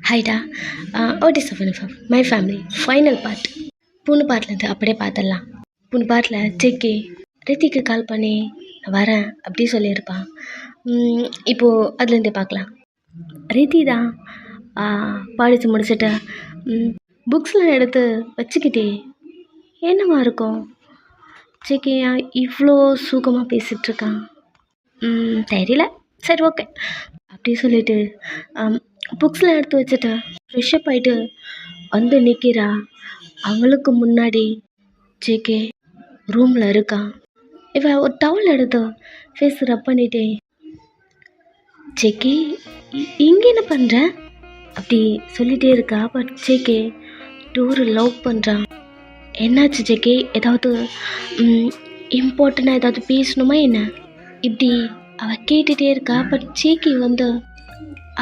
ஹைடா. What is my family final part. பூணு பாட்டிலேருந்து அப்படியே பார்த்துடலாம். பூணு பாட்டில் ஜேகே ரித்திக்கு கால் பண்ணி நான் வரேன் அப்படி சொல்லியிருப்பான். இப்போது அதுலேருந்தே பார்க்கலாம். ரித்தி தான் படித்து முடிச்சுட்டு புக்ஸ்லாம் எடுத்து வச்சுக்கிட்டே என்னவா இருக்கும் ஜேகே இவ்வளோ சுகமாக பேசிகிட்ருக்கான் தெரியல. சரி ஓகே அப்படி சொல்லிட்டு புக்ஸ்லாம் எடுத்து வச்சுட்டு ஃப்ரெஷ்அப் ஆகிட்டு வந்து நிற்கிறா. அவளுக்கு முன்னாடி ஜேகே ரூமில் இருக்கான். இவன் ஒரு டவல் எடுத்து ஃபேஸ் ரப் பண்ணிட்டே, ஜேகே இங்கே என்ன பண்ணுற அப்படி சொல்லிகிட்டே இருக்கா. பட் ஜேகே டூரு லவ் பண்ணுறான். என்னாச்சு ஜேகே, ஏதாவது இம்பார்ட்டண்ட்டாக ஏதாவது பேசணுமா என்ன இப்படி அவள் கேட்டுகிட்டே இருக்கா. பட் ஜேகே வந்து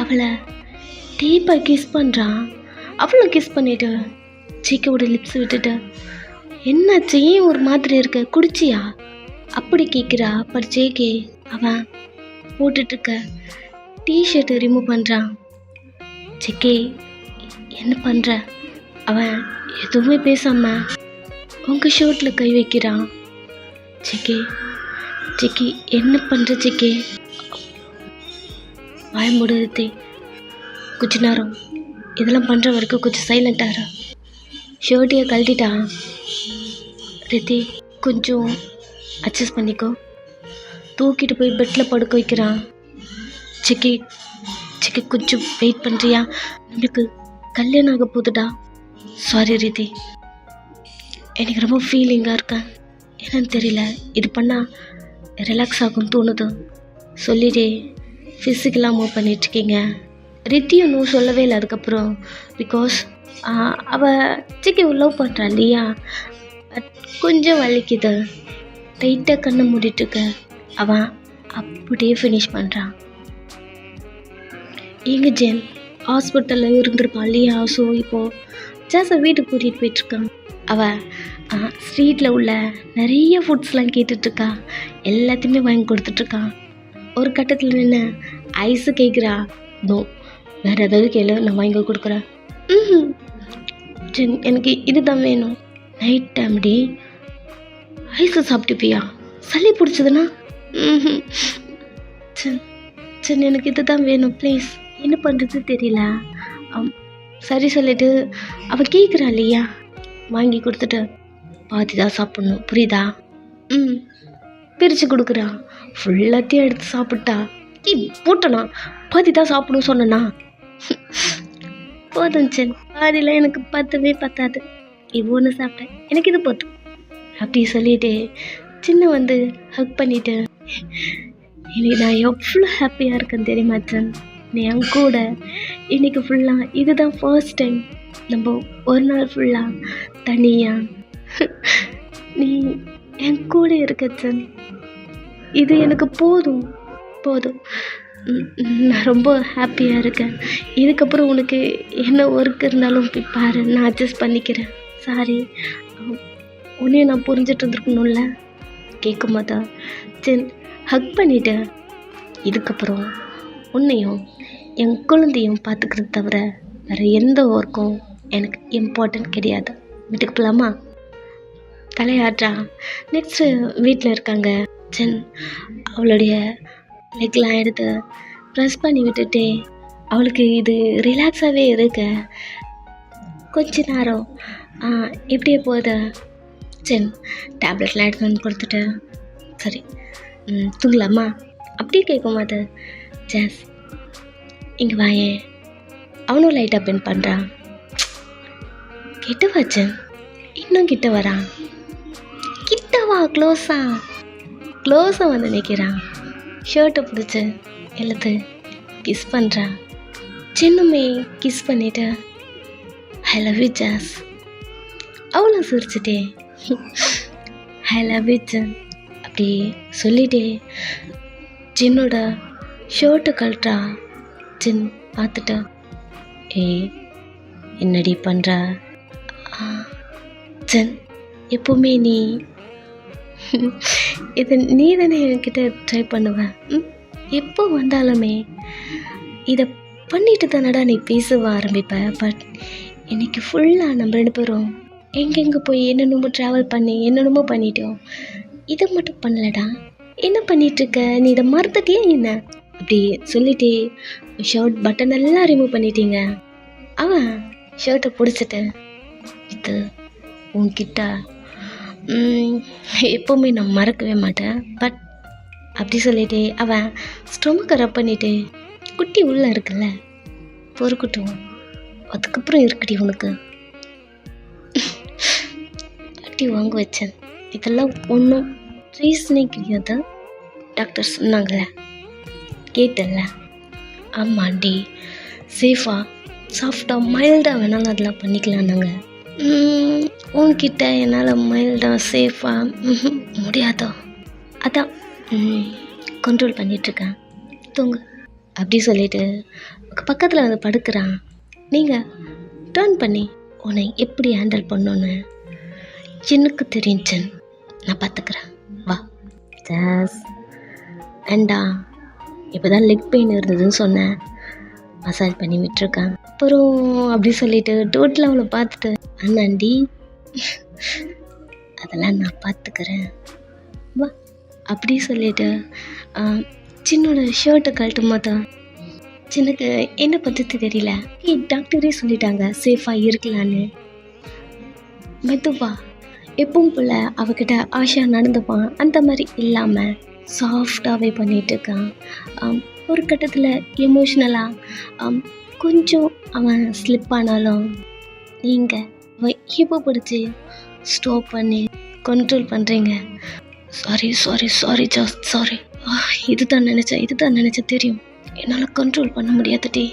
அவளை டீப்பாக கிஸ் பண்ணுறான். அவளும் கிஸ் பண்ணிவிட்டு ஜேகேவோட லிப்ஸ் விட்டுட்டு, என்னாச்சு ஏன் ஒரு மாதிரி இருக்க, குடிச்சியா அப்படி கேட்குறா. பட் ஜேகே அவன் போட்டுட்ருக்க டிஷர்ட்டை ரிமூவ் பண்ணுறான். ஜேகே என்ன பண்ணுற, அவன் எதுவுமே பேசாமல் உங்கள் ஷர்ட்டில் கை வைக்கிறான். ஜேகே ஜேகே என்ன பண்ணுற ஜேகே, வாய முடியுது. கொஞ்ச நேரம் இதெல்லாம் பண்ணுற வரைக்கும் கொஞ்சம் சைலண்ட்டாக ஷர்ட்டையை கழட்டிட்டான். ரித்தி கொஞ்சம் அட்ஜஸ்ட் பண்ணிக்கோ. தூக்கிட்டு போய் பெட்டில் படுக்க வைக்கிறான். ஜேகே ஜேகே கொஞ்சம் வெயிட் பண்ணுறியா, நம்மளுக்கு கல்யாணம் ஆக போகுதுடா. சாரி ரித்தி, எனக்கு ரொம்ப ஃபீலிங்காக இருக்கேன், என்னன்னு தெரியல, இது பண்ணால் ரிலாக்ஸ் ஆகும்னு தோணுது சொல்லிட்டே ஃபிசிக்கலாக மூவ் பண்ணிகிட்ருக்கீங்க. ரித்தியும் இன்னும் சொல்லவே இல்லை அதுக்கப்புறம். பிகாஸ் அவள் ஜேகே லவ் பண்ணுறா இல்லையா, கொஞ்சம் வலிக்குது. டைட்டாக கண்ணை மூடிட்டுருக்க அவன் அப்படியே ஃபினிஷ் பண்ணுறான். எங்கே ஜென் ஹாஸ்பிட்டலில் இருந்திருப்பான் இல்லையா. ஸோ இப்போது ஜாஸை வீட்டுக்கு கூட்டிகிட்டு போயிட்டுருக்கான். அவள் ஸ்ட்ரீட்டில் உள்ள நிறைய ஃபுட்ஸ்லாம் கேட்டுட்ருக்கா. எல்லாத்தையுமே வாங்கி கொடுத்துட்ருக்கான். ஒரு கட்டத்தில் நின்று ஐஸு கேட்குறா. நோ, வேறு ஏதாவது கேளு, நான் வாங்கி கொடுக்குறேன். ஜென் எனக்கு இது தான் வேணும். நைட் டைம்டி ஐஸு சாப்பிட்டுப்பியா, சளி பிடிச்சதுன்னா? சரி சரி எனக்கு இது தான் வேணும் ப்ளீஸ். என்ன பண்ணுறது தெரியல. சரி சொல்லிட்டு அவள் கேட்குறா இல்லையா, வாங்கி கொடுத்துட்டு பாதி தான் சாப்பிட்ணும் புரியுதா. பிரித்து கொடுக்குறா. ஃபுல்லாத்தையும் எடுத்து சாப்பிட்டா. போட்டனா பாதி தான் சாப்பிடணும் சொன்னா. போதும் சரி, பாதிலாம் எனக்கு பத்தவே பத்தாது, இது ஒன்று சாப்பிட்டேன், எனக்கு இது போதும் அப்படி சொல்லிட்டு சின்ன வந்து ஹக் பண்ணிட்டு, இன்னைக்கு நான் எவ்வளோ ஹாப்பியாக இருக்கேன்னு தெரியுமா சன், நீ என் கூட இன்றைக்கி ஃபுல்லாக இதுதான் ஃபர்ஸ்ட் டைம் நம்ம ஒரு நாள் ஃபுல்லாக தனியாக நீ என் கூட இருக்க சன், இது எனக்கு போதும் போதும். நான் ரொம்ப ஹாப்பியாக இருக்கேன். இதுக்கப்புறம் உனக்கு என்ன ஒர்க் இருந்தாலும் போய் பாரு, நான் அட்ஜஸ்ட் பண்ணிக்கிறேன். சாரி, உன்னையும் நான் புரிஞ்சிட்டு இருந்துருக்கணும்ல. கேட்கும் போதா சரி ஹக் பண்ணிவிட்டு, இதுக்கப்புறம் உன்னையும் என் குழந்தையும் பார்த்துக்கிறது தவிர வேறு எந்த ஒர்க்கும் எனக்கு இம்பார்ட்டன்ட் கிடையாது. வீட்டுக்கு போகலாமா தலையாடுறா. நெக்ஸ்ட்டு வீட்டில் இருக்காங்க. ஜென் அவளுடைய லெக்லாம் எடுத்து ப்ரெஸ் பண்ணி விட்டுட்டே அவளுக்கு இது ரிலாக்ஸாகவே இருக்க. கொஞ்ச நேரம் இப்படியே போகுது. ஜென் டேப்லெட்லாம் எடுத்து வந்து கொடுத்துட்டு, சரி தூங்கலாமா அப்படி கேட்கும் போது, ஜாஸ் இங்கே வாயேன். அவனும் லைட்டாக பென் பண்ணுறான். கிட்ட வச்சேன், இன்னும் கிட்ட வரான். கிட்டவா க்ளோஸாக வந்து நிற்கிறான். ஷர்ட்டை பிடிச்சி எழுத்து கிஸ் பண்ணுறான். சின்னமே கிஸ் பண்ணிவிட்டு, ஐ லவ் யூ ஜாஸ். அவ்வளோ சிரிச்சிட்டே ஐ லவ் யூ ஜென் அப்படி சொல்லிட்டே ஜின்னோட ஷர்ட்டை கழட்டா. ஜின் பார்த்துட்டு, என்னடி பண்ணுற ஜென், எப்போவுமே நீ இது நீ தானே என்கிட்ட ட்ரை பண்ணுவேன். எப்போ வந்தாலுமே இதை பண்ணிட்டு தானடா நீ பேச ஆரம்பிப்ப. பட் இன்னைக்கு ஃபுல்லாக நம்ம 2 பேரும் எங்கெங்கே போய் என்னென்னமோ ட்ராவல் பண்ணி என்னென்னமோ பண்ணிட்டோம். இதை மட்டும் பண்ணலடா. என்ன பண்ணிகிட்ருக்க நீ? இதை மறந்துட்டியா என்ன? அப்படி சொல்லிட்டு ஷர்ட் பட்டன் எல்லாம் ரிமூவ் பண்ணிட்டீங்க. அவன் ஷர்ட்டை பிடிச்சிட்டு, இது உன்கிட்ட எப்போவுமே நான் மறக்கவே மாட்டேன். பட் அப்படி சொல்லிட்டு அவன் ஸ்டொமக்கை ரப் பண்ணிட்டு, குட்டி உள்ளே இருக்குல்ல, பொறுக்கட்டும், அதுக்கப்புறம் இருக்குடி உனக்கு அட்டி வாங்க வச்சேன். இதெல்லாம் ஒன்றும் ரீசனே கிடையாது. டாக்டர் சொன்னாங்கல்ல, கேட்டல. ஆமாண்டி, சேஃபாக சாஃப்டாக மைல்டாக வேணாலும் அதெல்லாம் பண்ணிக்கலாம். நாங்கள் உன்கிட்ட என்னால் மைல்டாக சேஃபாக முடியாதோ, அதான் கண்ட்ரோல் பண்ணிகிட்ருக்கேன், தூங்கு அப்படி சொல்லிட்டு பக்கத்தில் வந்து படுக்கிறான். நீங்கள் டர்ன் பண்ணி உன்னை எப்படி ஹேண்டில் பண்ணணுன்னு எனக்கு தெரிஞ்சேன், நான் பார்த்துக்கிறேன், வா. ஜாஸ் வேண்டா, இப்போ தான் லெக் பெயின் இருந்ததுன்னு சொன்னேன், மசாஜ் பண்ணி விட்டுருக்கேன். அப்புறம் அப்படி சொல்லிட்டு டோட்டலாக அவளை பார்த்துட்டு, அண்ணாண்டி அதெல்லாம் நான் பார்த்துக்கிறேன், வா அப்படி சொல்லிட்டு சின்னோட ஷர்ட்டை கழட்டும் போது சின்னக்கு என்ன பண்ணுறது தெரியல. டாக்டரே சொல்லிட்டாங்க சேஃபாக இருக்கலான்னு. மெதுவா எப்பவும் போல் அவகிட்ட ஆஷா நடந்துப்பான், அந்த மாதிரி இல்லாமல் சாஃப்டாகவே பண்ணிகிட்ருக்கான். ஒரு கட்டத்தில் எமோஷ்னலாக கொஞ்சம் அவன் ஸ்லிப் ஆனாலும் நீங்கள் அவன் இப்போ பிடிச்சி ஸ்டாப் பண்ணி கண்ட்ரோல் பண்ணுறீங்க. சாரி ஜாஸ், சாரி. இதுதான் நினச்சேன் தெரியும், என்னால் கண்ட்ரோல் பண்ண முடியாதுடி.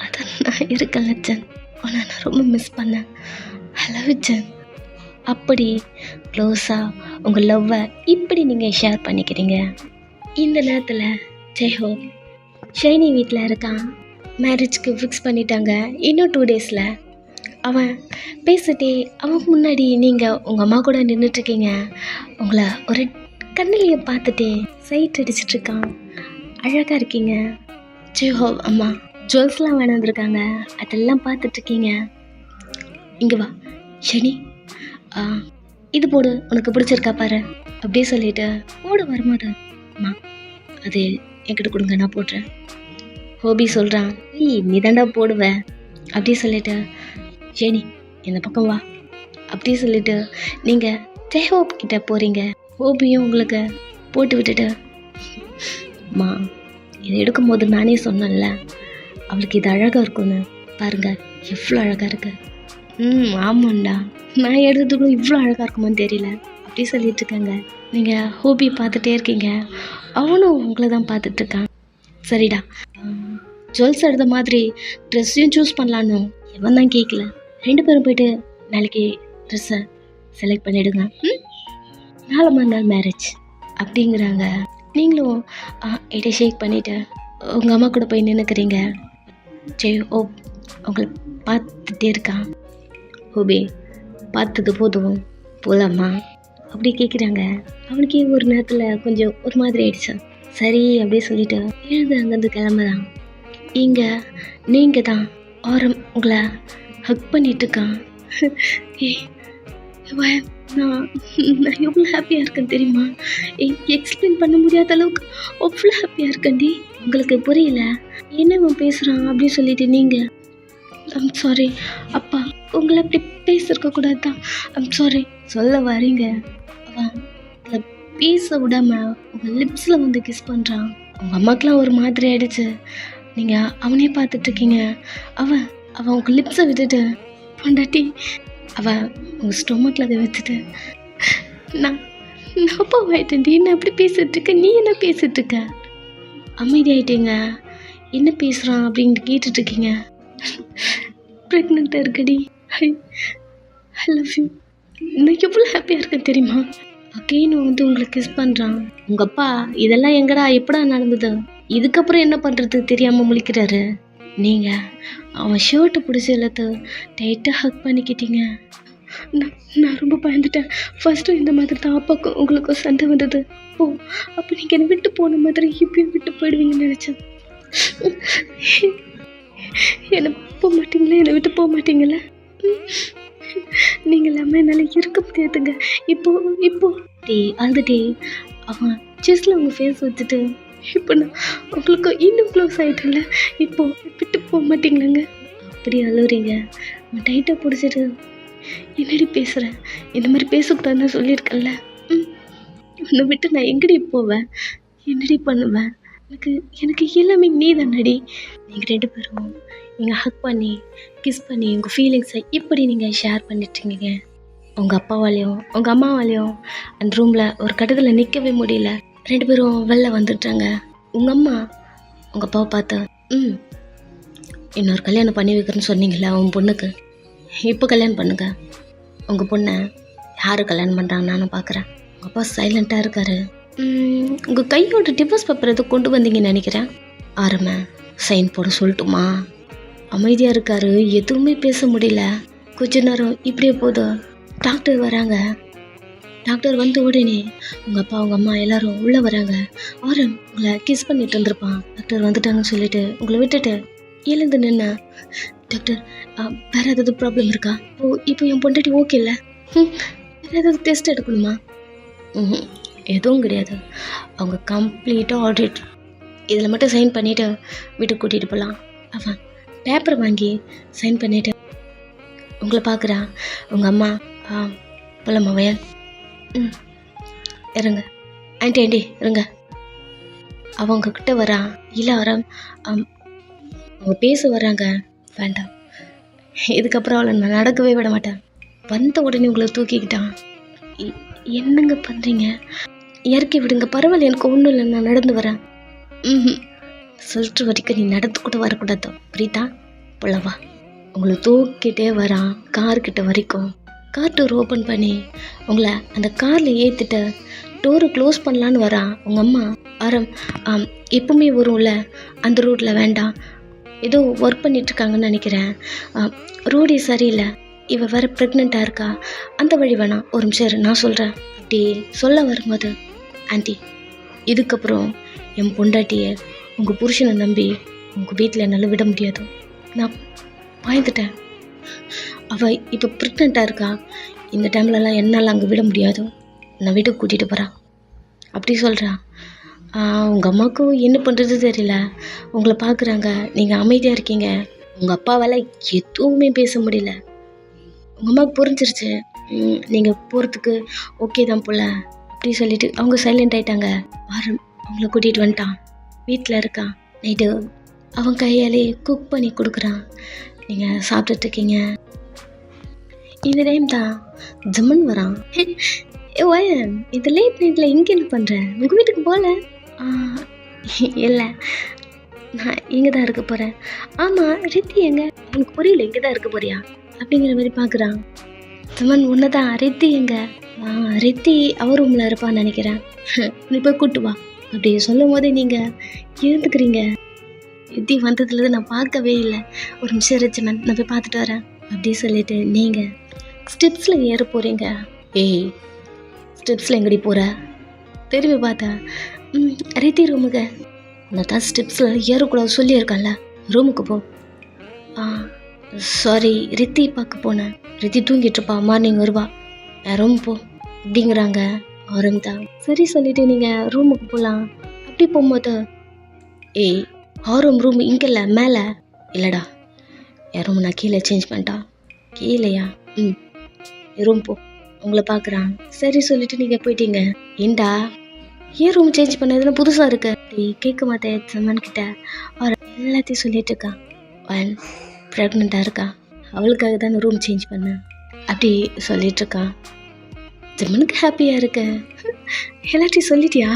அதான் நான் இருக்கேன் லட்சன், உன்னை நான் ரொம்ப மிஸ் பண்ணேன். I love you Jan. அப்படி க்ளோஸாக உங்கள் லவ்வை இப்படி நீங்கள் ஷேர் பண்ணிக்கிறீங்க. இந்த நேரத்தில் ஜெய்ஹோ ஷைனி வீட்டில் இருக்கான். மேரேஜ்க்கு ஃபிக்ஸ் பண்ணிட்டாங்க. இன்னும் 2 டேஸில் அவன் பேசிட்டே அவன் முன்னாடி நீங்கள் உங்கள் அம்மா கூட நின்றுட்டுருக்கீங்க. உங்களை ஒரு கண்ணிலேயே பார்த்துட்டே சைட் அடிச்சிட்ருக்கான். அழகாக இருக்கீங்க. ஜெய்ஹோ அம்மா ஜுவல்ஸ்லாம் வேணாந்துருக்காங்க, அதெல்லாம் பார்த்துட்ருக்கீங்க. இங்கே வா ஷனி, இது போடு, உனக்கு பிடிச்சிருக்கா பாரு அப்படியே சொல்லிட்டு போட வரும்போது, அம்மா அது என்கிட்ட கொடுங்க, நான் போடுறேன். ஹோபி சொல்கிறான், நீ தாண்டா போடுவேன் அப்படி சொல்லிட்டு, ஷனி இந்த பக்கம் வா அப்படி சொல்லிட்டு நீங்கள் ஜெய்ஹோப் கிட்ட போகிறீங்க. ஹோபியும் உங்களுக்கு போட்டு விட்டுட்டு, அம்மா இதை எடுக்கும்போது நானே சொன்னேன்ல அவளுக்கு இது அழகாக இருக்கும்னு, பாருங்கள் எவ்வளோ அழகாக இருக்கு. ஆமாண்டா, நான் எடுத்ததுக்கும் இவ்வளோ அழகாக இருக்குமான்னு தெரியல அப்படி சொல்லிட்டு இருக்காங்க. நீங்கள் ஹோபி பார்த்துட்டே இருக்கீங்க, அவனும் உங்களை தான் பார்த்துட்ருக்கான். சரிடா, ஜுவல்ஸ் எடுத்த மாதிரி ட்ரெஸ்ஸையும் சூஸ் பண்ணலான்னு எவன் தான் கேட்கல. 2 பேரும் போய்ட்டு நாளைக்கு ட்ரெஸ்ஸை செலக்ட் பண்ணிவிடுங்க. 4 மணி நாள் மேரேஜ் அப்படிங்கிறாங்க. நீங்களும் இதை ஷேக் பண்ணிவிட்டு உங்கள் அம்மா கூட போய் நின்றுக்கிறீங்க. ஜெய் ஓ உங்களை பார்த்துட்டே இருக்கான். ஹோபி பார்த்தது போதும் போகலாமா அப்படி கேட்குறாங்க. அவனுக்கே ஒரு நேரத்தில் கொஞ்சம் ஒரு மாதிரி ஆயிடுச்சு. சரி அப்படியே சொல்லிவிட்டு எழுது அங்கேருந்து கிளம்புறான். இங்கே நீங்கள் தான் உங்களை ஹக் பண்ணிகிட்ருக்கான். நான் எவ்வளோ ஹாப்பியாக இருக்கேன் தெரியுமா? எக்ஸ்பிளைன் பண்ண முடியாத அளவுக்கு அவ்வளோ ஹாப்பியாக இருக்கேன்டி. உங்களுக்கு புரியல என்ன பேசுகிறான் அப்படின்னு சொல்லிட்டு நீங்கள், ஐம் சாரி அப்பா, உங்களை அப்படி பேசிருக்கக்கூடாது தான், ஐம் சாரி சொல்ல வரீங்க. அவன் பேச விடாமல் உங்கள் லிப்ஸில் வந்து கிஸ் பண்ணுறான். உங்கள் அம்மாக்கெலாம் ஒரு மாதிரி ஆகிடுச்சு. நீங்கள் அவனே பார்த்துட்ருக்கீங்க. அவன் உங்கள் லிப்ஸை விட்டுட்டு பொண்டாட்டி அவன் உங்கள் ஸ்டொமக்கில் அதை வச்சுட்டு, நான் அப்பா ஆகிட்டேன்டி, என்ன அப்படி பேசிகிட்ருக்க, நீ என்ன பேசிகிட்ருக்க? அமைதியாயிட்டீங்க. என்ன பேசுகிறான் அப்படின்னு கேட்டுட்ருக்கீங்க. ப்ரெக்னெண்ட்டாக இருக்கடி. I love you. நான் எவ்வளோ ஹாப்பியாக இருக்கேன் தெரியுமா? அகைன் வந்து உங்களை கிஸ் பண்ணுறான். உங்கள் அப்பா இதெல்லாம் எங்கடா எப்படா நடந்தது, இதுக்கப்புறம் என்ன பண்ணுறது தெரியாமல் முழிக்கிறாரு. நீங்கள் அவன் ஷர்ட்டை பிடிச்சி எல்லாத்தையும் டைட்டாக ஹக் பண்ணிக்கிட்டீங்க. நான் ரொம்ப பயந்துட்டேன். ஃபஸ்ட்டு இந்த மாதிரி தான் அப்பாவுக்கும் உங்களுக்கும் சண்டை வந்தது. அப்போ நீங்கள் என்னை விட்டு போன மாதிரி இப்பயும் விட்டு போயிடுவீங்கன்னு நினச்சேன். என்னை போக மாட்டீங்களா? என்னை விட்டு போக மாட்டீங்களா? நீங்கள் இல்லாமல் என்னால் இருக்க முடியாதுங்க. இப்போ இப்போ டே அழுதுட்டே அவன் செஸ்ல அவங்க ஃபேஸ் வச்சுட்டு, இப்போ நான் உங்களுக்கு இன்னும் க்ளோஸ் ஆகிட்டேன்ல, இப்போ விட்டு போக மாட்டீங்களாங்க? அப்படி அழுகுறீங்க. அவன் டைட்டாக பிடிச்சிட்டு, என்னடி பேசுகிறேன், இந்த மாதிரி பேசக்கூடாதுன்னு சொல்லியிருக்கேன்ல, உன்னை விட்டு நான் எங்கடி போவேன், என்னடி பண்ணுவேன், எனக்கு எனக்கு எல்லாமே நீ தானடி. நீங்கள் 2 பேரும் நீங்கள் ஹக் பண்ணி கிஸ் பண்ணி உங்கள் ஃபீலிங்ஸை இப்படி நீங்கள் ஷேர் பண்ணிட்டுருக்கீங்க. உங்கள் அப்பாவாலேயும் உங்கள் அம்மாவாலேயும் அந்த ரூமில் ஒரு கட்டத்தில் நிற்கவே முடியல. 2 பேரும் வெளில வந்துட்டாங்க. உங்கள் அம்மா உங்கள் அப்பாவை பார்த்தா, இன்னொரு கல்யாணம் பண்ணி வைக்கிறேன்னு சொன்னீங்களா உன் பொண்ணுக்கு, இப்போ கல்யாணம் பண்ணுங்க. உங்கள் பொண்ணை யார் கல்யாணம் பண்ணுறாங்க நானும் பார்க்குறேன். உங்கள் அப்பா சைலண்ட்டாக இருக்காரு. உங்கள் கையோட டிவோர்ஸ் பேப்பர் எதுவும் கொண்டு வந்தீங்கன்னு நினைக்கிறேன். ஆரம்ப சைன் போட சொல்லட்டுமா? அமைதியாக இருக்காரு, எதுவுமே பேச முடியல. கொஞ்ச நேரம் இப்படியே போதும். டாக்டர் வராங்க. டாக்டர் வந்த உடனே உங்கள் அப்பா உங்கள் அம்மா எல்லாரும் உள்ளே வராங்க. ஆரம் உங்களை கிஸ் பண்ணிட்டு இருந்திருப்பான். டாக்டர் வந்துட்டாங்கன்னு சொல்லிட்டு உங்களை விட்டுட்டு எழுந்து நின்ன. டாக்டர் வேற ஏதாவது ப்ராப்ளம் இருக்கா? இப்போ என் பொண்டாட்டி ஓகே இல்லை, வேற ஏதாவது டெஸ்ட் எடுக்கணுமா? எதுவும் கிடையாது, அவங்க கம்ப்ளீட்டாக ஆடிட், இதில் மட்டும் சைன் பண்ணிவிட்டு வீட்டுக்கு கூட்டிகிட்டு போகலாம். அவன் பேப்பர் வாங்கி சைன் பண்ணிவிட்டு உங்களை பார்க்குறா. உங்கள் அம்மா போகலாமா வயல்? இருங்க ஆண்டி இருங்க. அவங்கக்கிட்ட வரா. இல்லை ஆரம் அவங்க பேச வர்றாங்க. வேண்டாம், இதுக்கப்புறம் அவளை நான் நடக்கவே விட மாட்டேன். வந்த உடனே உங்களை தூக்கிக்கிட்டான். என்னங்க பண்ணுறீங்க? இறக்கி விடுங்க, பரவாயில்ல, எனக்கு ஒன்றும் இல்லை, நான் நடந்து வரேன். சொல்கிற வரைக்கும் நீ நடந்து கூட வரக்கூடாது, பிரீதா. போலவா. உங்களை தூக்கிட்டே வரான் கார்கிட்ட வரைக்கும். கார் டோர் ஓப்பன் பண்ணி உங்களை அந்த காரில் ஏற்றிட்டு டோரை க்ளோஸ் பண்ணலான்னு வரான். உங்கள் அம்மா ஆரம் எப்பவுமே வரும்ல அந்த ரோட்டில் வேண்டாம், ஏதோ ஒர்க் பண்ணிகிட்ருக்காங்கன்னு நினைக்கிறேன், ரோடே சரியில்லை, இவ வேற ப்ரெக்னெண்ட்டாக இருக்கா, அந்த வழி வேணாம், ஒரு நிமிஷம் நான் சொல்கிறேன். அப்படி சொல்ல வரும்போது, ஆண்டி இதுக்கப்புறம் என் பொண்டாட்டியை உங்கள் புருஷனை நம்பி உங்கள் வீட்டில் என்னால் விட முடியாது, நான் பயந்துட்டேன், அவள் இப்போ ப்ரெக்னெண்ட்டாக இருக்கா, இந்த டைம்லலாம் என்னால் அங்கே விட முடியாது, நான் வீட்டுக்கு கூட்டிகிட்டு போகிறான் அப்படி சொல்கிறா. உங்கள் அம்மாவுக்கும் என்ன பண்ணுறது தெரியல, உங்களை பார்க்குறாங்க, நீங்கள் அமைதியாக இருக்கீங்க, உங்கள் அப்பாவால் எதுவுமே பேச முடியல. உங்கள் அம்மாவுக்கு புரிஞ்சிருச்சு நீங்கள் போகிறதுக்கு ஓகே தான் போல் அப்படி சொல்லிவிட்டு அவங்க சைலண்ட் ஆகிட்டாங்க. ஆரம் அவங்கள கூட்டிகிட்டு வந்துட்டான். வீட்டில் இருக்கான். நைட்டு அவன் கையாலே குக் பண்ணி கொடுக்குறான். நீங்கள் சாப்பிட்டுட்ருக்கீங்க. இந்த டைம் தான் ஜம்மன் வரான். ஓயம் இந்த லேட் நைட்டில் இங்கே என்ன பண்ணுறேன், உங்கள் வீட்டுக்கு போகல? இல்லை, நான் இங்கே தான் இருக்க போகிறேன். ஆமாம் ரித்தி எங்க? எனக்கு புரியல, இங்கே தான் இருக்க போறியா அப்படிங்கிற மாதிரி பார்க்குறான். ஜமன் உன்னை தான், ரித்தி எங்க? ரித்தி அவர் ரூமில் இருப்பான்னு நினைக்கிறேன், நீ போய் கூட்டு வா அப்படி சொல்லும் போதே நீங்கள் இருந்துக்கிறீங்க. ரித்தி வந்ததுலேருந்து நான் பார்க்கவே இல்லை, ஒரு நிமிஷம் ரச்சமன் நான் போய் பார்த்துட்டு வரேன் அப்படி சொல்லிட்டு நீங்கள் ஸ்டெப்ஸில் ஏற போகிறீங்க. ஏய் ஸ்டெப்ஸில் எங்கடி போகிற? திரும்பி பார்த்தா ரித்தி ரூமுக்கு. நான் தான் ஸ்டெப்ஸில் ஏறக்கூடாது சொல்லியிருக்கேன்ல, ரூமுக்கு போ. சாரி, ரித்தி பார்க்க போனேன், ரித்தி தூங்கிட்டுருப்பா, மார்னிங் வருவா, ரூம் போ அப்படிங்கிறாங்க. ஆரம் தான் சரி சொல்லிவிட்டு நீங்கள் ரூமுக்கு போகலாம். அப்படி போகும்போது, ஏய் ஆரம் ரூம் இங்கே இல்லை, மேலே இல்லைடா, என் ரூம் நான் கீழே சேஞ்ச் பண்ணிட்டா. கீழேயா? ரூம் போ, உங்களை பார்க்குறான். சரி சொல்லிவிட்டு நீங்கள் போயிட்டீங்க. ஏண்டா ஏன் ரூம் சேஞ்ச் பண்ணதுன்னு புதுசாக இருக்கு அப்படி கேட்க மாட்டேன் சம்மன் கிட்ட. எல்லாத்தையும் சொல்லிட்டு இருக்கான். ஒன் ப்ரெக்னெண்ட்டாக இருக்கா, அவளுக்காக தான் நான் ரூம் சேஞ்ச் பண்ணேன் அப்படி சொல்லிட்டு இருக்கான். ஜம்மனுக்கு ஹாப்பியாக இருக்கு. எல்லாத்தையும் சொல்லிட்டியா?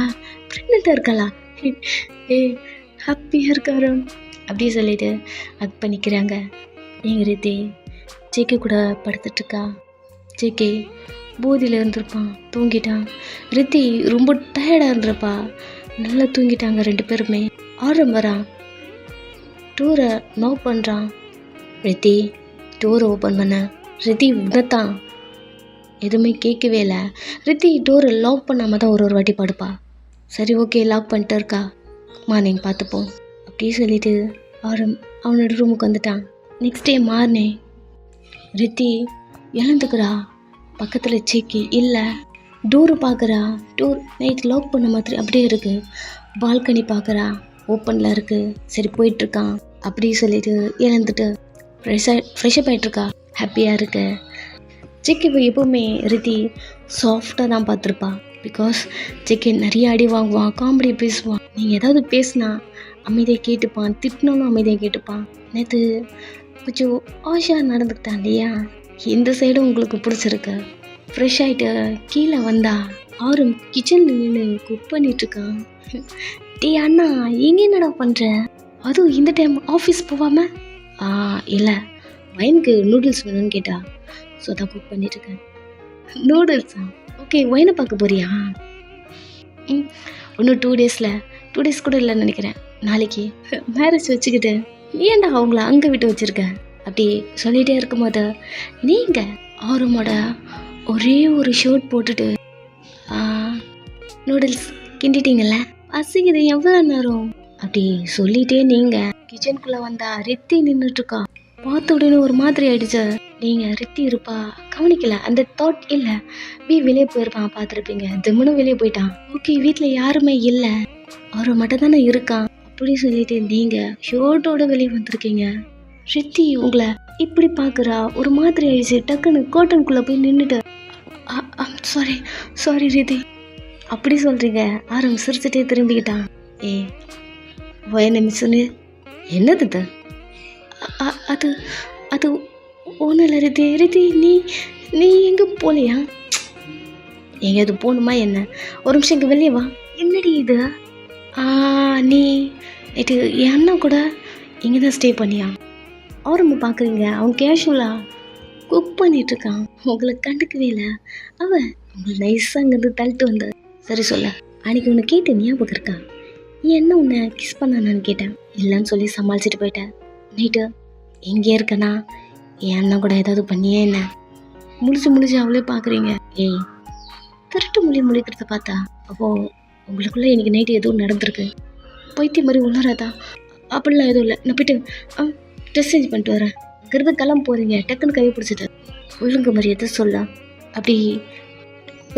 ப்ரெக்னெண்ட்டாக இருக்காளா? ஹாப்பியாக இருக்காரு அப்படி சொல்லிட்டு ஹக் பண்ணிக்கிறாங்க. எங்கள் ரீதி ஜேகே கூட படுத்துட்ருக்கா. ஜேகே போதியில் இருந்திருப்பான், தூங்கிட்டான். ரித்தி ரொம்ப டயர்டாக இருந்திருப்பா, நல்லா தூங்கிட்டாங்க 2 பேருமே. ஆரம் வரான், டோரை நாக் பண்ணுறான். ரித்தி டோரை ஓப்பன் பண்ண. ரித்தி உணத்தான், எதுவுமே கேட்கவே இல்லை. ரித்தி டோரை லாக் பண்ணாமல் தான் ஒரு வாட்டி படுப்பா. சரி ஓகே லாக் பண்ணிட்டு இருக்கா, மார்னிங் பார்த்துப்போம் அப்படி சொல்லிட்டு அவனோட ரூமுக்கு வந்துட்டான். நெக்ஸ்ட் டே மார்னிங் ரித்தி எழுந்துக்கிறா. பக்கத்தில் சிக்கி இல்லை. டோரு பார்க்குறா. டோர் நைட் லாக் பண்ண மாதிரி அப்படியே இருக்குது. பால்கனி பார்க்குறா, ஓப்பனில் இருக்குது. சரி போயிட்டுருக்கான் அப்படி சொல்லிட்டு எழுந்துட்டு ஃப்ரெஷ்அப் ஆகிட்டுருக்கா. ஹாப்பியாக இருக்கு. சிக்கி எப்போவுமே ரித்தி சாஃப்டாக தான் பார்த்துருப்பா. பிகாஸ் சிக்கி நிறைய அடி வாங்குவான், காமெடி பேசுவான். நீங்கள் ஏதாவது பேசினா அமைதியாக கேட்டுப்பான், திட்டினாலும் அமைதியாக கேட்டுப்பான். நேற்று கொஞ்சம் ஆஷாக நடந்துக்கிட்டான் இல்லையா? இந்த சைடும் உங்களுக்கு பிடிச்சிருக்கு. ஃப்ரெஷ் ஆகிட்டு கீழே வந்தா ஆரும் கிச்சனில் நின்று குக் பண்ணிகிட்ருக்கான். டீ அண்ணா எங்கே என்னடா பண்ணுற? அதுவும் இந்த டைம் ஆஃபீஸ் போகாமல்? இல்லை, வைனுக்கு நூடுல்ஸ் வேணும்னு கேட்டா. ஸோ தான் குக் பண்ணிட்டுருக்கேன். நூடுல்ஸா? ஓகே, ஒயினை பார்க்க போறியா? இன்னும் 2 டேஸ் கூட இல்லைன்னு நினைக்கிறேன். நாளைக்கு மேரேஜ் வச்சுக்கிட்டு ஏன்டா அவங்கள அங்கே விட்டு வச்சுருக்க? அப்படி சொல்லிகிட்டே இருக்கும்போது நீங்கள் ஆருமோட ஒரே ஒரு ஷர்ட் போட்டுட்டு நூடுல்ஸ் கிண்டிட்டீங்கல்ல, பசிக்குது எவ்வளோ நேரம் அப்படி சொல்லிகிட்டே நீங்கள் கிச்சனுக்குள்ளே வந்தா ரித்தி நின்றுட்டுருக்கா. பார்த்த உடனே ஒரு மாதிரி ஆயிடுச்சு. நீங்கள் ரித்தி இருப்பா கவனிக்கல, அந்த தாட் இல்லை. வெளியே போயிருப்பான், பார்த்துருப்பீங்க. திம்முன்னு வெளியே போயிட்டான். ஓகே, வீட்டில் யாருமே இல்லை, அவர் மட்டும் தானே இருக்கான் அப்படி சொல்லிட்டு நீங்கள் ஷர்ட்டோட வெளியே வந்திருக்கீங்க. ரித்தி உங்களை இப்படி பார்க்குறா. ஒரு மாதிரி ஆயிடுச்சு. டக்குன்னு கோட்டனுக்குள்ளே போய் நின்றுட்டு சாரி ரித்தி அப்படி சொல்கிறீங்க. ஆரம் சிரிச்சுட்டே திரும்பிக்கிட்டான். என்ன மிஸ்ஸுன்னு? என்னது இது? அது அது ஒன்றும் இல்லை ரித்தி நீ எங்கே போகலையா? எங்கேயாவது போகணுமா என்ன? ஒரு நிமிஷம் இங்கே வெளியே வா. என்னடி இது? நீ நேற்று என் அண்ணா கூட இங்கே தான் ஸ்டே பண்ணியா? ஆரம்ப பார்க்குறீங்க, அவன் கேஷுவலாக குக் பண்ணிகிட்ருக்கான். உங்களை கண்டுக்கவே இல்லை. அவன் உங்களை நைஸாக அங்கேருந்து தள்ளிட்டு வந்த. சரி சொல்ல, அன்றைக்கி உன்னை கேட்டு ஞாபகம் இருக்கா? என்ன உன்னை கிஸ் பண்ணானான்னு கேட்டேன். இல்லைன்னு சொல்லி சமாளிச்சுட்டு போயிட்டேன். நைட்டு எங்கே இருக்கனா? என் அண்ணன் கூட ஏதாவது பண்ணியே என்ன? முழிச்சு அவளே பார்க்குறீங்க. திருட்டு முழிக்கிறத பார்த்தா அப்போது உங்களுக்குள்ளே இன்றைக்கி நைட்டு எதுவும் நடந்திருக்கு. பைத்தியம் மாதிரி உணராதா? அப்படிலாம் எதுவும் இல்லை. நான் போய்ட்டு ட்ரெஸ் சேஞ்ச் பண்ணிட்டு வரேன். இங்கிருந்து கிளம்ப போகிறீங்க. டக்குன்னு கை பிடிச்சிட்டு ஒழுங்கு மாதிரி எதை சொல்ல. அப்படி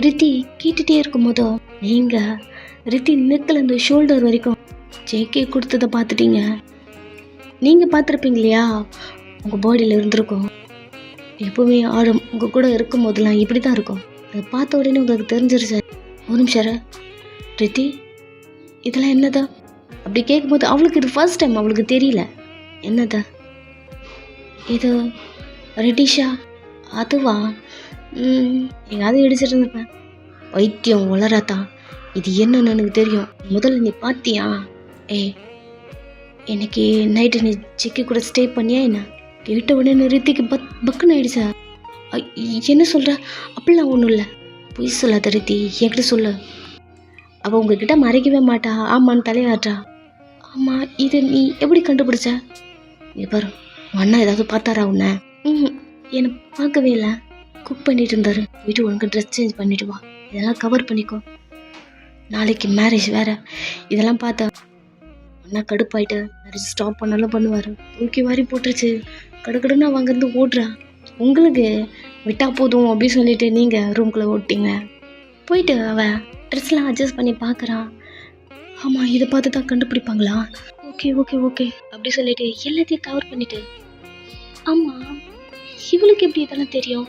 ரித்தி கேட்டுகிட்டே இருக்கும்போதோ நீங்கள் ரித்தி நெக்கில் இந்த ஷோல்டர் வரைக்கும் ஜேகே கொடுத்ததை பார்த்துட்டீங்க. நீங்கள் பார்த்துருப்பீங்க இல்லையா? உங்கள் பாடியில் இருந்திருக்கும். எப்போவுமே ஆடும் உங்கள் கூட இருக்கும் போதெல்லாம் இப்படி தான் இருக்கும். அதை பார்த்த உடனே உங்களுக்கு தெரிஞ்சிருச்சு. ஒரு நிமிஷம் ரித்தி, இதெல்லாம் என்னதா? அப்படி கேட்கும்போது அவளுக்கு இது ஃபர்ஸ்ட் டைம், அவளுக்கு தெரியல. என்னதா இது? ரெட்டிஷா? அதுவா? எங்காவது இடிச்சிட்டு இருந்திருப்பேன். வைத்தியம் வளராத்தா. இது என்னன்னு எனக்கு தெரியும். முதல்ல நீ பார்த்தியா? இன்னைக்கு நைட்டு நீ சிக்கி கூட ஸ்டே பண்ணியா என்ன? கேட்ட உடனே ரித்திக்கு பக்குன்னு ஆயிடுச்சா. என்ன சொல்கிற? அப்படிலாம் ஒன்றும் இல்லை. பொய் சொல்லாத ரித்தி, என்கிட்ட சொல்லு. அவள் உங்ககிட்ட மறைக்கவே மாட்டா. ஆமான்னு தலையாட்டா. ஆமாம், இதை நீ எப்படி கண்டுபிடிச்ச? நீ பாரு, அண்ணா ஏதாவது பார்த்தாரா உன்னை? என்னை பார்க்கவே இல்லை. குக் பண்ணிட்டு இருந்தாரு. வீட்டு உனக்கு ட்ரெஸ் சேஞ்ச் பண்ணிட்டு வா, இதெல்லாம் கவர் பண்ணிக்கோ, நாளைக்கு மேரேஜ் வேற. இதெல்லாம் பார்த்தா அண்ணா கடுப்பாயிட்டு மேரேஜ் ஸ்டாப் பண்ணாலும் பண்ணுவார். தூக்கி வாரி போட்டுருச்சு. கடுக்கடுன்னு அவன் அங்கேருந்து ஓடுறா. உங்களுக்கு விட்டா போதும் அப்படின்னு சொல்லிட்டு நீங்கள் ரூம்குள்ளே ஓட்டிங்க. போயிட்டு அவன் ட்ரெஸ்லாம் அட்ஜஸ்ட் பண்ணி பார்க்குறான். ஆமாம், இதை பார்த்து தான் கண்டுபிடிப்பாங்களா? ஓகே அப்படி சொல்லிட்டு எல்லாத்தையும் கவர் பண்ணிட்டு, ஆமாம் இவளுக்கு எப்படி இதெல்லாம் தெரியும்?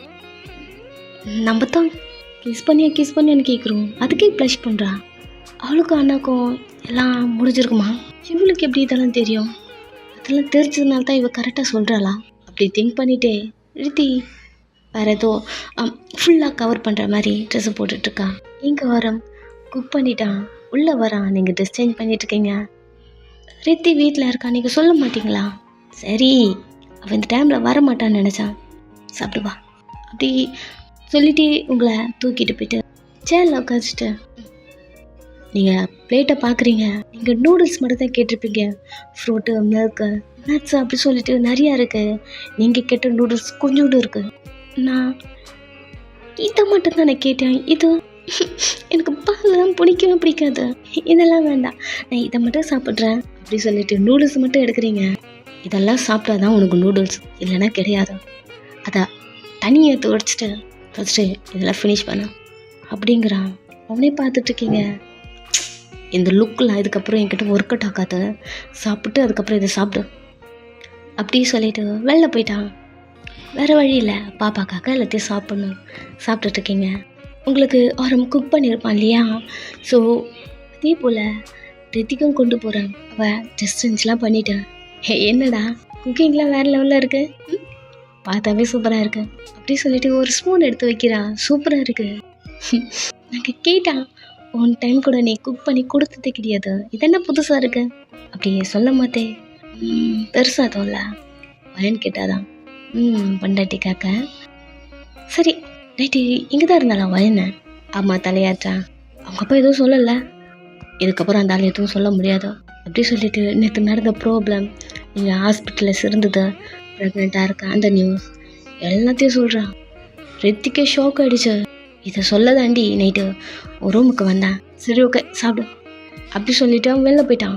நம்ம தான் கிஸ் பண்ணியான்னு கேட்குறோம், அதுக்கே ப்ளஷ் பண்ணுறா. அவளுக்கும் அண்ணாக்கும் எல்லாம் முடிஞ்சிருக்குமா? இவளுக்கு எப்படி இதெல்லாம் தெரியும்? அதெல்லாம் தெரிஞ்சதுனால தான் இவ கரெக்டாக சொல்கிறாளா? அப்படி திங்க் பண்ணிட்டே ரித்தி வேறு ஏதோ ஃபுல்லாக கவர் பண்ணுற மாதிரி ட்ரெஸ்ஸை போட்டுட்ருக்கா. இங்கே வரோம், குக் பண்ணிட்டான், உள்ளே வரான், நீங்கள் ட்ரெஸ் சேஞ்ச் பண்ணிட்டுருக்கீங்க. ரித்தி வீட்டில் இருக்கா, நீங்கள் சொல்ல மாட்டிங்களா? சரி, அவன் இந்த டைமில் வர மாட்டான்னு நினச்சான். சாப்பிடுவா அப்படி சொல்லிட்டு உங்களை தூக்கிட்டு போயிட்டு சேரில் உட்காந்துட்டு, நீங்கள் பிளேட்டை பார்க்குறீங்க. நீங்கள் நூடுல்ஸ் மட்டும் தான் கேட்டிருப்பீங்க. ஃப்ரூட்டு, மில்க்கு, நட்ஸ் அப்படி சொல்லிட்டு நிறையா இருக்குது. நீங்கள் கேட்ட நூடுல்ஸ் கொஞ்சோண்டு இருக்குது. நான் இதை மட்டும் தான் நான் கேட்டேன். இது எனக்கு பாலெல்லாம் பிடிக்கவே பிடிக்காது, இதெல்லாம் வேண்டாம், நான் இதை மட்டும் சாப்பிட்றேன் அப்படி சொல்லிட்டு நூடுல்ஸ் மட்டும் எடுக்கிறீங்க. இதெல்லாம் சாப்பிட்டா தான் உனக்கு நூடுல்ஸ், இல்லைன்னா கிடையாது. அதை தனியை துடைச்சிட்டு ஃபஸ்ட்டு இதெல்லாம் ஃபினிஷ் பண்ண அப்படிங்கிறான். அவனே பார்த்துட்ருக்கீங்க. இந்த லுக்கெலாம் இதுக்கப்புறம் என்கிட்ட ஒர்க் அவுட் ஆகாத, சாப்பிட்டு அதுக்கப்புறம் இதை சாப்பிடு அப்படி சொல்லிட்டு வெளில போயிட்டான். வேறு வழி இல்லை, பாப்பாக்காக எல்லாத்தையும் சாப்பிட்டுட்ருக்கீங்க. உங்களுக்கு அவரை குக் பண்ணியிருப்பான் இல்லையா? ஸோ அதே போல் ரித்திக்கும் கொண்டு போகிறேன். அவள் டிஸ்டன்ஸ்லாம் பண்ணிட்டேன். என்னடா குக்கிங்லாம் வேறு லெவலில் இருக்குது, பார்த்தாவே சூப்பராக இருக்கு அப்படி சொல்லிட்டு ஒரு ஸ்பூன் எடுத்து வைக்கிறான். சூப்பராக இருக்குது. நாங்கள் கேட்டான், ஒன் டைம் கூட நீ குக் பண்ணி கொடுத்ததே கிடையாது, இதென்ன புதுசாக இருக்கு அப்படி சொல்ல மாட்டே. பெருசாக தோல்ல வரேன்னு கேட்டாதான். பண்டாட்டி காக்க. சரி ரைட்டு, இங்கே தான் இருந்தாலும் வரேன்னு. ஆமாம் தலையாச்சான். அவங்க அப்பா எதுவும் சொல்லலை, இதுக்கப்புறம் அந்த ஆள் எதுவும் சொல்ல முடியாது அப்படி சொல்லிட்டு நேற்று நடந்த ப்ராப்ளம், நீங்கள் ஹாஸ்பிட்டலில் இருந்தது, ப்ரெக்னெண்ட்டாக இருக்க அந்த நியூஸ் எல்லாத்தையும் சொல்கிறான். ரித்திக்கே ஷாக் ஆகிடுச்சு. இதை சொல்ல தாண்டி நைட்டு ஒரு ரூமுக்கு வந்தேன். சரி ஓகே சாப்பிடு அப்படி சொல்லிவிட்டு அவன் வெளில போயிட்டான்.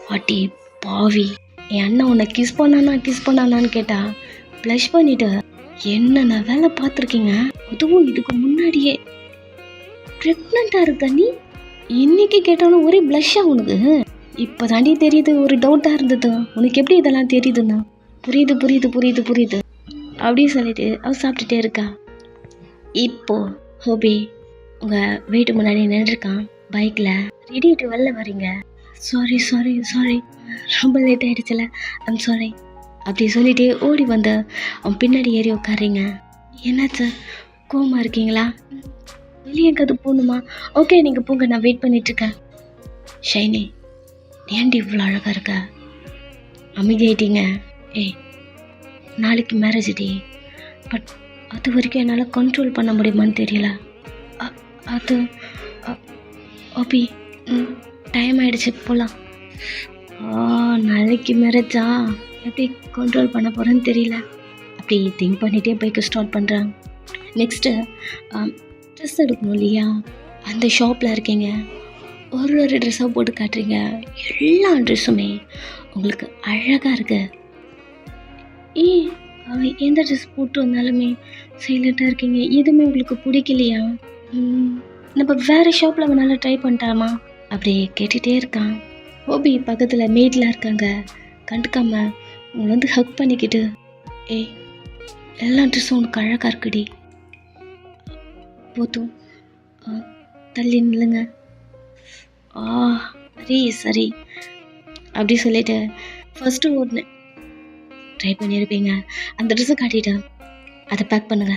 பாட்டி பாவி, என் அண்ணன் உன்னை கிஸ் பண்ணானான்னு கேட்டா ப்ளஷ் பண்ணிட்டு, என்னென்ன வேலை பார்த்துருக்கீங்க, அதுவும் இதுக்கு முன்னாடியே ப்ரெக்னெண்ட்டாக இருக்க நீ, இன்னைக்கு கேட்டாலும் ஒரே ப்ளஷ்ஷாக உனக்கு. இப்போ தாண்டி தெரியுது, ஒரு டவுட்டாக இருந்தது, உனக்கு எப்படி இதெல்லாம் தெரியுதுண்ணா? புரியுது அப்படி சொல்லிட்டு அவள் சாப்பிட்டுட்டே இருக்கா. இப்போ ஹோபி உங்கள் வீட்டு முன்னாடி நின்றுருக்கான் பைக்கில். ரெடிட்டு வெளில வரீங்க. சாரி ரொம்ப லேட் ஆகிடுச்சுல, ஐம் சாரி அப்படி சொல்லிட்டு ஓடி வந்து அவன் பின்னாடி ஏறி உட்காரிங்க. என்னாச்சு, கோவமாக இருக்கீங்களா? வெளியே எங்காவது போகணுமா? ஓகே நீங்கள் போங்க, நான் வெயிட் பண்ணிகிட்ருக்கேன். ஷைனி ஏன்டி இவ்வளோ அழகாக இருக்க? அமைதியாயிட்டீங்க. நாளைக்கு மேரேஜ் டி, பட் அது வரைக்கும் என்னால் கண்ட்ரோல் பண்ண முடியுமான்னு தெரியல. அது ஓபி டைம் ஆகிடுச்சு போகலாம். நாளைக்கு மேரேஜா, எப்படி கண்ட்ரோல் பண்ண போகிறேன்னு தெரியல அப்படி திங்க் பண்ணிகிட்டே பைக்கை ஸ்டார்ட் பண்ணுறாங்க. நெக்ஸ்ட்டு ட்ரெஸ் எடுக்கணும் இல்லையா? அந்த ஷாப்பில் இருக்கீங்க. ஒரு ட்ரெஸ்ஸாக போட்டு காட்டுறீங்க. எல்லா ட்ரெஸ்ஸுமே உங்களுக்கு அழகாக இருக்கு. அவன் எந்த ட்ரெஸ் போட்டு வந்தாலுமே சைலண்ட்டாக இருக்கீங்க. எதுவுமே உங்களுக்கு பிடிக்கலையா? நம்ம வேறு ஷாப்பில் வேணாலும் ட்ரை பண்ணிட்டாமா அப்படி கேட்டுகிட்டே இருக்கான். ஹோபி பக்கத்தில் மேட்லாம் இருக்காங்க, கண்டுக்காம உங்களை வந்து ஹக் பண்ணிக்கிட்டு, எல்லா ட்ரெஸ்ஸும் உனக்கு அழகாக இருக்குடி, போதும் தள்ளி நில்லுங்க. சரி அப்படி சொல்லிட்டு ஃபஸ்ட்டு ஒன்று ட்ரை பண்ணியிருப்பீங்க, அந்த ட்ரெஸ்ஸை காட்டிட்டேன், அதை பேக் பண்ணுங்க.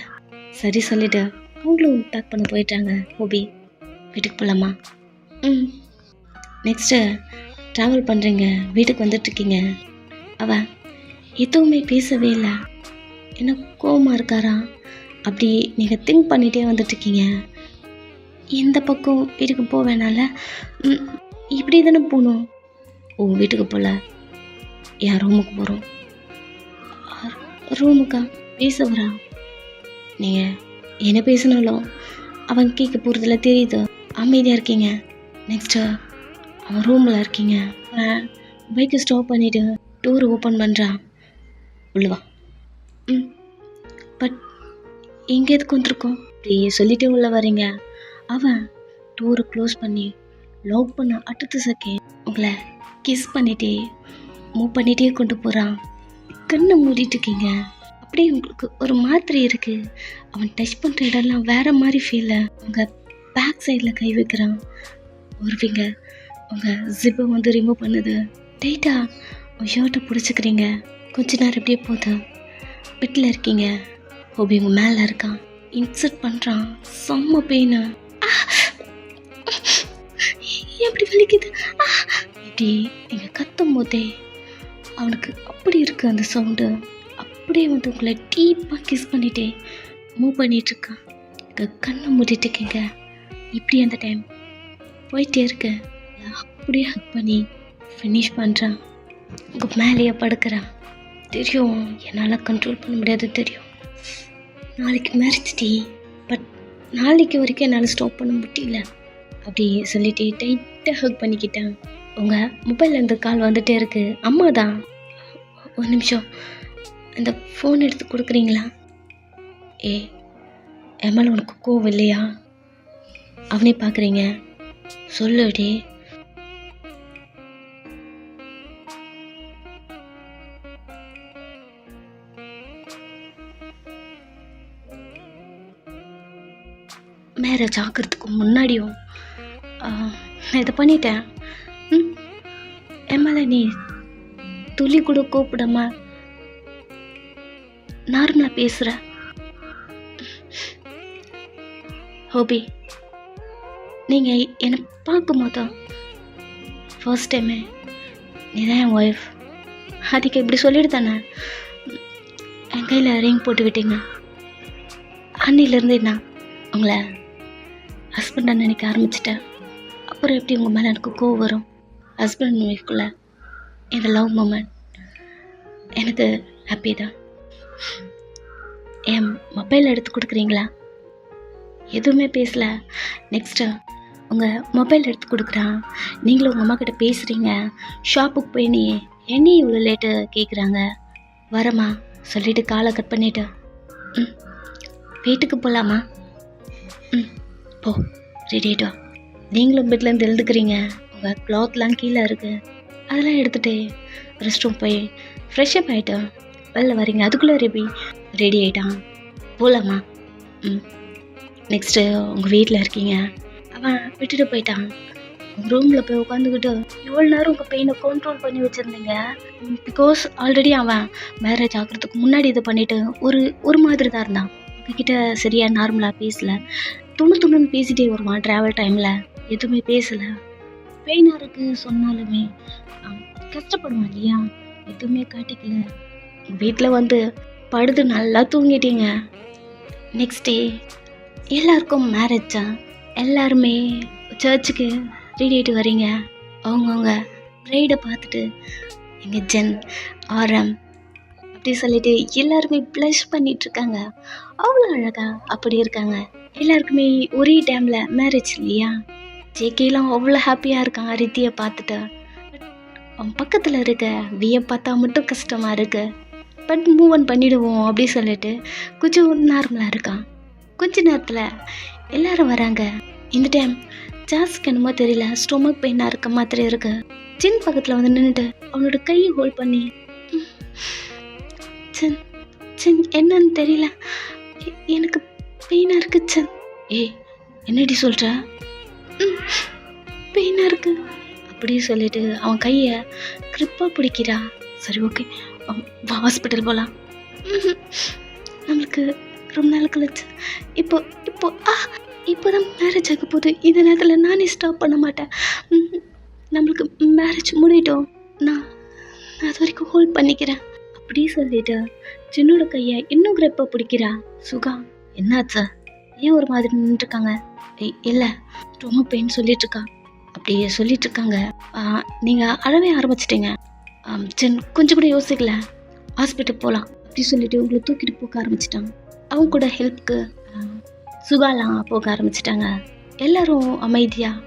சரி சொல்லிவிட்டு அவங்களும் பேக் பண்ண போயிட்டாங்க. ஹோபி வீட்டுக்கு போகலாமா? நெக்ஸ்ட்டு ட்ராவல் பண்ணுறீங்க, வீட்டுக்கு வந்துட்டுருக்கீங்க. அவன் எதுவுமே பேசவே இல்லை. என்ன கோவமாக இருக்காரா அப்படி நீங்கள் திங்க் பண்ணிகிட்டே வந்துட்டுருக்கீங்க. இந்த பக்கம் வீட்டுக்கு போக வேணால, இப்படி தானே போகணும். வீட்டுக்கு போகல, என் ரூமுக்கு போகிறோம். ரூமுக்கா? பேச வரா? நீங்கள் என்ன பேசினாலும் அவன் கேட்க போகிறதுல தெரியுது, அமைதியாக இருக்கீங்க. நெக்ஸ்ட்டு அவன் ரூமில் இருக்கீங்க. அவன் பைக்கை ஸ்டாப் பண்ணிவிட்டு டோர் ஓப்பன் பண்ணுறான். உள்ளவா? பட் எங்கே எதுக்கு வந்திருக்கோம் அப்படி சொல்லிவிட்டு உள்ளே வரீங்க. அவன் டோரை க்ளோஸ் பண்ணி லாக் பண்ண அடுத்த செகண்ட் உங்களை கிஸ் பண்ணிகிட்டே மூவ் பண்ணிகிட்டே கொண்டு போகிறான். கண்ணை மூடிட்டு இருக்கீங்க. அப்படியே உங்களுக்கு ஒரு மாதிரி இருக்குது. அவன் டச் பண்ணுற இடம்லாம் வேறு மாதிரி ஃபீல். உங்கள் பேக் சைடில் கை வைக்கிறான். ஒரு ஃபிங்கர் உங்கள் ஜிப்பை வந்து ரிமூவ் பண்ணுது. டைட்டாக உங்கள் ஷர்ட்டை பிடிச்சிக்கிறீங்க. கொஞ்ச நேரம் எப்படியே போகுது. பெட்டில் இருக்கீங்க. ஹோபி உங்கள் மேலே இருக்கான். இன்சர்ட் பண்ணுறான். செம்ம பெயின். எப்படி வலிக்குது இப்படி நீங்கள் கத்தும் போதே அவனுக்கு அப்படி இருக்குது அந்த சவுண்டு. அப்படியே வந்து உங்களை டீப்பாக கிஸ் பண்ணிகிட்டே மூவ் பண்ணிகிட்ருக்கான். கண்ணை மூடிட்டு இருக்கீங்க. இப்படி அந்த டைம் போயிட்டே இருக்கு. அப்படியே ஹக் பண்ணி ஃபினிஷ் பண்ணுறான். உங்கள் மேலேயே படுக்கிறான். தெரியும் என்னால் கண்ட்ரோல் பண்ண முடியாது, தெரியும். நாளைக்கு மேரேஜ் டீ, பட் நாளைக்கு வரைக்கும் என்னால் ஸ்டாப் பண்ண முடியல அப்படி சொல்லிட்டு டைட்டாக ஹக் பண்ணிக்கிட்டான். உங்கள் மொபைல்லேருந்து கால் வந்துகிட்டே இருக்கு. அம்மா தான். ஒரு நிமிஷம், இந்த ஃபோன் எடுத்து கொடுக்குறீங்களா? ஏ, என் மேலே உனக்கு கோவம் இல்லையா? அவனே பார்க்குறீங்க, சொல்லுடி. மேரேஜ் ஆகிறதுக்கு முன்னாடியும் நான் இதை பண்ணிட்டேன். என் மேலே நீ துளி கூட கூப்பிடாம நார்மலாக பேசுகிற. ஹோபி, நீங்கள் என்னை பார்க்கும்போது ஃபர்ஸ்ட் டைமே நீ தான் என் ஒய்ஃப், அதுக்கு இப்படி சொல்லிட்டு தானே என் கையில் ரிங் போட்டு விட்டீங்க. அன்னிலேருந்து என்ன உங்களை ஹஸ்பண்டாக நினைக்க ஆரம்பிச்சிட்டேன். அப்புறம் எப்படி உங்கள் மேலே எனக்கு கோவம் வரும்? ஹஸ்பண்ட் அண்ட் ஒய்ஃப்குள்ளே இந்த லவ் மூமெண்ட் எனக்கு ஹாப்பி தான். என் மொபைல் எடுத்து கொடுக்குறீங்களா? எதுவுமே பேசல. நெக்ஸ்ட்டு உங்கள் மொபைல் எடுத்து கொடுக்குறான், நீங்களும் உங்கள் அம்மா கிட்ட பேசுகிறீங்க. ஷாப்புக்கு போய் நீ என்ன இவ்வளோ லேட்டு கேட்குறாங்க. வரமா சொல்லிவிட்டு காலை கட் பண்ணிவிட்டு வீட்டுக்கு போகலாமா? போ, ரெடிட்டோ. நீங்களும் பெட்லேருந்து எழுதுக்கிறீங்க, உங்கள் க்ளாத்லாம் கீழே இருக்குது, அதெல்லாம் எடுத்துகிட்டு ரெஸ்ட் ரூம் போய் ஃப்ரெஷ்அப் ஆகிட்டு வெளில வரீங்க. அதுக்குள்ளே ரெடி ஆகிட்டான். போகலாமா? நெக்ஸ்ட்டு உங்கள் வீட்டில் இருக்கீங்க, அவன் விட்டுட்டு போயிட்டான். உங்கள் ரூமில் போய் உட்காந்துக்கிட்டு இவ்வளோ நேரம் உங்கள் பெயினை கண்ட்ரோல் பண்ணி வச்சுருந்தீங்க. பிகாஸ் ஆல்ரெடி அவன் மேரேஜ் ஆகிறதுக்கு முன்னாடி இது பண்ணிவிட்டு ஒரு மாதிரி தான் இருந்தான். உங்ககிட்ட சரியாக நார்மலாக பேசலை, துணுன்னு பேசிகிட்டே வருவான். ட்ராவல் டைமில் எதுவுமே பேசலை. பெயினாக இருக்குது சொன்னாலுமே கஷ்டப்படுவான் இல்லையா, எதுவுமே காட்டிக்கல. வீட்டில் வந்து படுத்து நல்லா தூங்கிட்டீங்க. நெக்ஸ்ட் டே எல்லாருக்கும் மேரேஜா, எல்லாருமே சர்ச்சுக்கு ரெடி ஆகிட்டு வரீங்க. அவங்கவுங்க ப்ரைடை பார்த்துட்டு எங்கள் ஜென் ஆரம் அப்படி சொல்லிட்டு எல்லாருமே ப்ளஷ் பண்ணிகிட்ருக்காங்க. அவ்வளோ அழகா அப்படி இருக்காங்க. எல்லாருக்குமே ஒரே டைமில் மேரேஜ் இல்லையா. ஜேகேலாம் அவ்வளோ ஹாப்பியாக இருக்கான் ரித்தியை பார்த்துட்டு. அவன் பக்கத்தில் இருக்க வியை பார்த்தா மட்டும் கஷ்டமாக இருக்கு. பட் மூவ் ஆன் பண்ணிவிடுவோம் அப்படி சொல்லிட்டு கொஞ்சம் நார்மலாக இருக்கான். கொஞ்ச நேரத்தில் எல்லாரும் வராங்க. இந்த டைம் ஜாஸ்க்கு என்னமோ தெரியல, ஸ்டொமக் பெயினாக இருக்க மாதிரி இருக்கு. ஜின் பக்கத்தில் வந்து நின்றுட்டு அவனோட கையை ஹோல்ட் பண்ணி சின் என்னன்னு தெரியல, எனக்கு பெயினாக இருக்கு சின். ஏய், என்னடி சொல்கிற? பெயினாக இருக்கு அப்படி சொல்லிட்டு அவன் கையை கிரிப்பாக பிடிக்கிறா. சரி, ஓகே, ஹாஸ்பிட்டல் போகலாம். நம்மளுக்கு ரொம்ப நாள் கழிச்சு இப்போதான் மேரேஜ் ஆக போகுது. இந்த நேரத்தில் நானே ஸ்டாப் பண்ண மாட்டேன். நம்மளுக்கு மேரேஜ் முடிட்டோம், நான் அது வரைக்கும் ஹோல்ட் பண்ணிக்கிறேன் அப்படி சொல்லிட்டு சின்னோட கையை இன்னும் கிரெப்பாக பிடிக்கிறா. சுகா, என்னாச்சா? ஏன் ஒரு மாதிரி நின்றுருக்காங்க? இல்லை, ரொம்ப பெயின் சொல்லிட்டுருக்கா. அப்படியே சொல்லிட்டுருக்காங்க. நீங்கள் அழவே ஆரம்பிச்சிட்டிங்க. சின் கொஞ்சம் கூட யோசிக்கல, ஹாஸ்பிட்டல் போகலாம் அப்படி சொல்லிட்டு உங்களை தூக்கிட்டு போக ஆரம்பிச்சிட்டாங்க. அவங்க கூட ஹெல்ப்க்கு சுகாலாம் போக ஆரம்பிச்சிட்டாங்க. எல்லோரும் அமைதியாக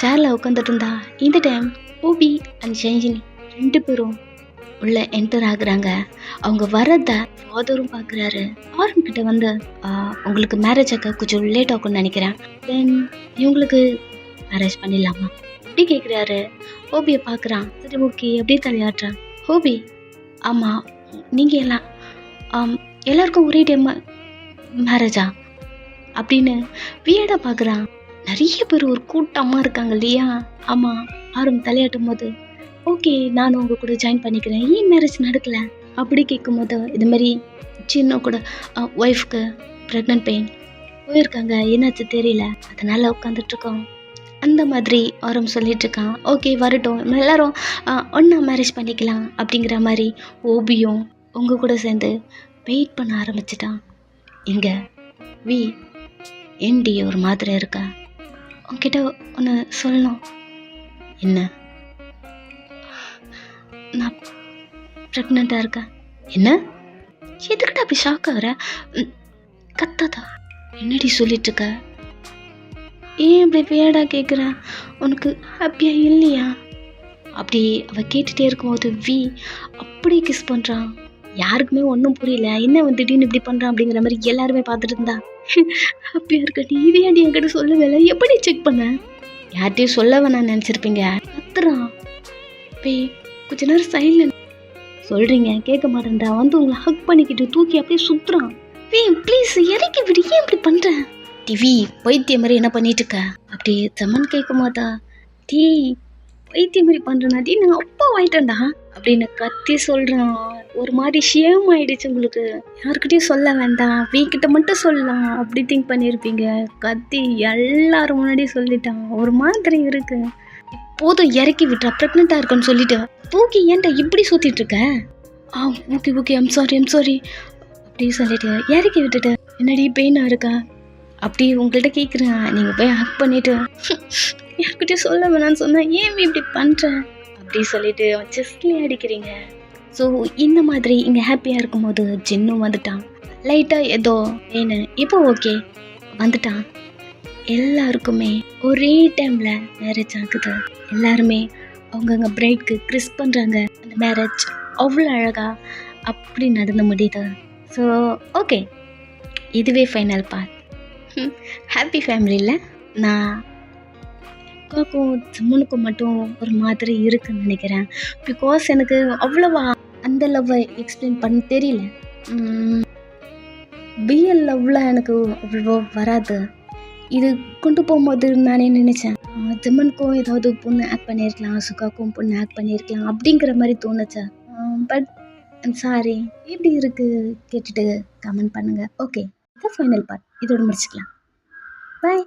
சேரில் உட்காந்துட்டு இருந்தா இந்த டைம் ஓபி அண்ட் ஷெஞ்சினி 2 பேரும் உள்ளே என்டர் ஆகுறாங்க. அவங்க வரத ஃபாதரும் பார்க்குறாரு. ஆரம்பிக்கிட்ட வந்து உங்களுக்கு மேரேஜ் ஆக கொஞ்சம் லேட் ஆகும்னு நினைக்கிறேன், தென் இவங்களுக்கு மேரேஜ் பண்ணிடலாமா அப்படி கேட்குறாரு. ஓபியை பார்க்குறான். சரி, ஓகே அப்படியே தலையாட்டுறான். ஓபி, ஆமாம், நீங்கள் எல்லாம் எல்லாருக்கும் ஒரே டைம் மேரேஜா அப்படின்னு வியடாக பார்க்குறான். நிறைய பேர் ஒரு கூட்டமாக இருக்காங்க இல்லையா. ஆமாம், ஆரம்பம் தலையாட்டும் போது ஓகே நானும் உங்கள் கூட ஜாயின் பண்ணிக்கிறேன், ஏன் மேரேஜ் நடக்கலை அப்படி கேட்கும் போது இது மாதிரி சின்ன கூட ஒய்ஃப்க்கு ப்ரெக்னென்ட் பெயின் போயிருக்காங்க, என்னாச்சு தெரியல, அதனால் உட்காந்துட்ருக்கோம் அந்த மாதிரி ஆரம் சொல்லிகிட்ருக்கான். ஓகே வரட்டும், எல்லோரும் ஒன்றா மேரேஜ் பண்ணிக்கலாம் அப்படிங்கிற மாதிரி ஓபியும் உங்கள் கூட சேர்ந்து வெயிட் பண்ண ஆரம்பிச்சிட்டான். இங்கே என்டி ஒரு மாதிரி இருக்கா, உங்ககிட்ட ஒன்று சொல்லணும். என்ன? நான் ப்ரெக்னெண்ட்டாக இருக்கேன். என்ன? எதுக்கிட்ட அப்படி ஷாக் ஆகிற? கத்தாதா, என்னடி சொல்லிட்டுருக்க? ஏன் இப்படி வேடா கேட்குற? உனக்கு ஹாப்பியாக இல்லையா? அப்படி அவள் கேட்டுகிட்டே இருக்கும்போது அப்படியே கிஸ் பண்ணுறான். யாருக்குமே ஒன்றும் புரியல, என்ன வந்து திடீர்னு இப்படி பண்ணுறான் அப்படிங்கிற மாதிரி எல்லாருமே பார்த்துட்டு இருந்தா. ஹாப்பியாக இருக்க நீ இதையாண்டி என்கிட்ட சொல்லவே எப்படி செக் பண்ண? யார்கிட்டையும் சொல்ல வேணாம்னு நினச்சிருப்பீங்க. கத்துறான். கொஞ்ச நேரம் சைலண்ட். சொல்கிறீங்க கேட்க மாட்டேன்றா, வந்து உங்களை ஹக் பண்ணிக்கிட்டு தூக்கி அப்படியே சுற்றுறான். ப்ளீஸ் இறக்கி விடு, ஏன் இப்படி பண்ணுற? டிவி பைத்திய மாதிரி என்ன பண்ணிட்டு இருக்க? அப்படி ஜமன் கேட்கும் போதா, டீ பைத்திய மாதிரி பண்ணுறேன்னா டீ நான் அப்பா வாங்கிட்டேன்டா அப்படின்னு கத்தி சொல்கிறான். ஒரு மாதிரி ஷேம் ஆயிடுச்சு உங்களுக்கு. யாருக்கிட்டையும் சொல்ல வேண்டாம், வீக்கிட்ட மட்டும் சொல்லலாம் அப்படி திங்க் பண்ணியிருப்பீங்க. கத்தி எல்லாரும் முன்னாடி சொல்லிட்டான். ஒரு மாதிரி இருக்கு. போதும் இறக்கி விட்டுறா, ப்ரெக்னெண்ட்டாக இருக்குன்னு சொல்லிட்டு தூக்கி ஏன்டா இப்படி சுற்றிட்டு இருக்க? ஓகே ஐம் சாரி அப்படி சொல்லிட்டு இறக்கி விட்டுட்டு, என்னடி பெயினாக இருக்கா அப்படி உங்கள்கிட்ட கேட்குறேன். நீங்கள் போய் ஹக் பண்ணிவிட்டு யார்கிட்டையும் சொல்ல வேணான்னு சொன்னால் ஏன் இப்படி பண்ணுறேன் அப்படி சொல்லிட்டு செஸ்ட்லேயே அடிக்கிறீங்க. ஸோ இந்த மாதிரி இங்கே ஹாப்பியாக இருக்கும்போது ஜின்னும் வந்துட்டான். லைட்டாக ஏதோ ஏன்னு இப்போ ஓகே வந்துட்டான். எல்லாருக்குமே ஒரே டைமில் மேரேஜ் ஆகுது. எல்லாருமே அவங்கவுங்க பிரைட்க்கு கிறிஸ் பண்ணுறாங்க. அந்த மேரேஜ் அவ்வளோ அழகாக அப்படி நடந்து முடியுது. ஸோ ஓகே, இதுவே ஃபைனல் பார்ட். ஹாப்பி ஃபேமிலியில் நான் அக்காவுக்கும் ஜம்முனுக்கும் மட்டும் ஒரு மாதிரி இருக்குன்னு நினைக்கிறேன். பிகாஸ் எனக்கு அவ்வளோவா அந்த லவ்வை எக்ஸ்பிளைன் பண்ண தெரியல. பிஎல் லவ்வில் எனக்கு அவ்வளோ வராது. இது கொண்டு போகும்போது நானே நினச்சேன், ஜம்மனுக்கும் ஏதாவது பொண்ணு ஆக்ட் பண்ணியிருக்கலாம், சுகாக்கும் பொண்ணு ஆக்ட் பண்ணியிருக்கலாம் அப்படிங்கிற மாதிரி தோணுச்சு. பட் சாரி, எப்படி இருக்குது கேட்டுட்டு கமெண்ட் பண்ணுங்கள். ஓகே, இது ஃபைனல் பார்ட். இதோட முடிச்சுக்கலாம். பாய்.